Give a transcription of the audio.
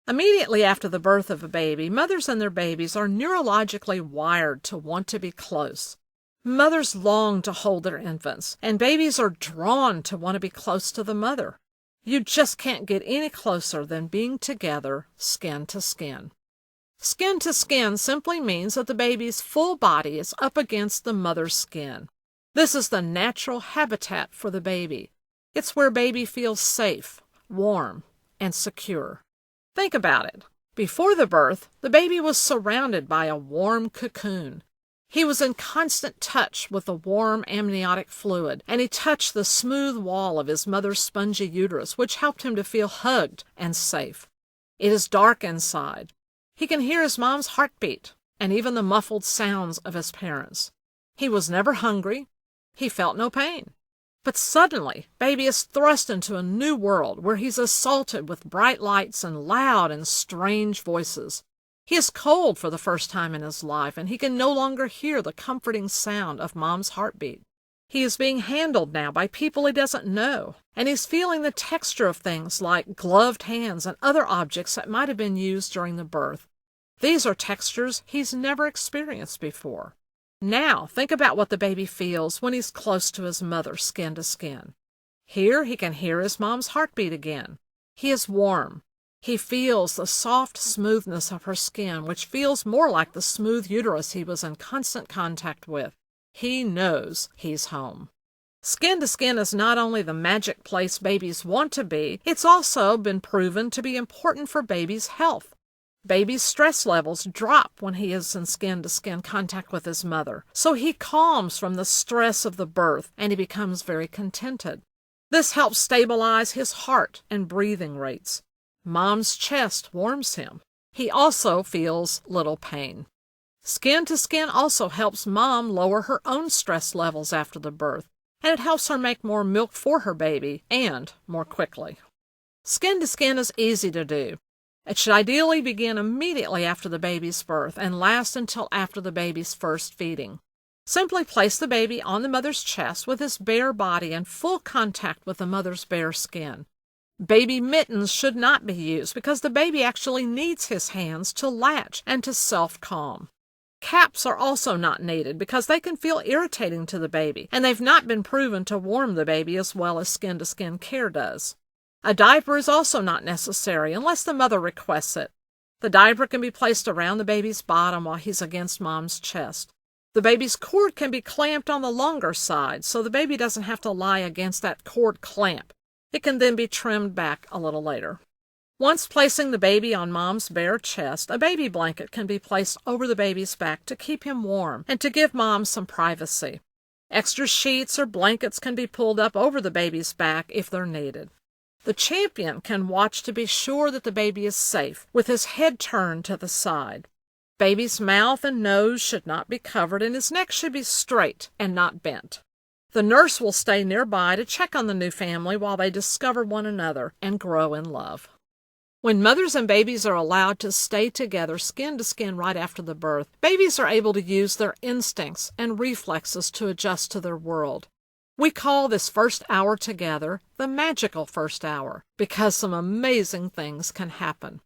Immediately after the birth of a baby, mothers and their babies are neurologically wired to want to be close. Mothers long to hold their infants, and babies are drawn to want to be close to the mother. You just can't get any closer than being together, skin to skin. Skin to skin simply means that the baby's full body is up against the mother's skin. This is the natural habitat for the baby. It's where baby feels safe, warm, and secure. Think about it. Before the birth, the baby was surrounded by a warm cocoon. He was in constant touch with the warm amniotic fluid, and he touched the smooth wall of his mother's spongy uterus, which helped him to feel hugged and safe. It is dark inside. He can hear his mom's heartbeat, and even the muffled sounds of his parents. He was never hungry. He felt no pain. But suddenly, baby is thrust into a new world where he's assaulted with bright lights and loud and strange voices. He is cold for the first time in his life, and he can no longer hear the comforting sound of mom's heartbeat. He is being handled now by people he doesn't know, and he's feeling the texture of things like gloved hands and other objects that might have been used during the birth. These are textures he's never experienced before. Now, think about what the baby feels when he's close to his mother, skin to skin. Here he can hear his mom's heartbeat again. He is warm. He feels the soft smoothness of her skin, which feels more like the smooth uterus he was in constant contact with. He knows he's home. Skin to skin is not only the magic place babies want to be, it's also been proven to be important for baby's health. Baby's stress levels drop when he is in skin-to-skin contact with his mother, so he calms from the stress of the birth and he becomes very contented. This helps stabilize his heart and breathing rates. Mom's chest warms him. He also feels little pain. Skin-to-skin also helps mom lower her own stress levels after the birth, and it helps her make more milk for her baby and more quickly. Skin-to-skin is easy to do. It should ideally begin immediately after the baby's birth and last until after the baby's first feeding. Simply place the baby on the mother's chest with his bare body in full contact with the mother's bare skin. Baby mittens should not be used because the baby actually needs his hands to latch and to self-calm. Caps are also not needed because they can feel irritating to the baby, and they've not been proven to warm the baby as well as skin-to-skin care does. A diaper is also not necessary unless the mother requests it. The diaper can be placed around the baby's bottom while he's against mom's chest. The baby's cord can be clamped on the longer side, so the baby doesn't have to lie against that cord clamp. It can then be trimmed back a little later. Once placing the baby on mom's bare chest, a baby blanket can be placed over the baby's back to keep him warm and to give mom some privacy. Extra sheets or blankets can be pulled up over the baby's back if they're needed. The champion can watch to be sure that the baby is safe, with his head turned to the side. Baby's mouth and nose should not be covered, and his neck should be straight and not bent. The nurse will stay nearby to check on the new family while they discover one another and grow in love. When mothers and babies are allowed to stay together skin to skin right after the birth, babies are able to use their instincts and reflexes to adjust to their world. We call this first hour together the magical first hour because some amazing things can happen.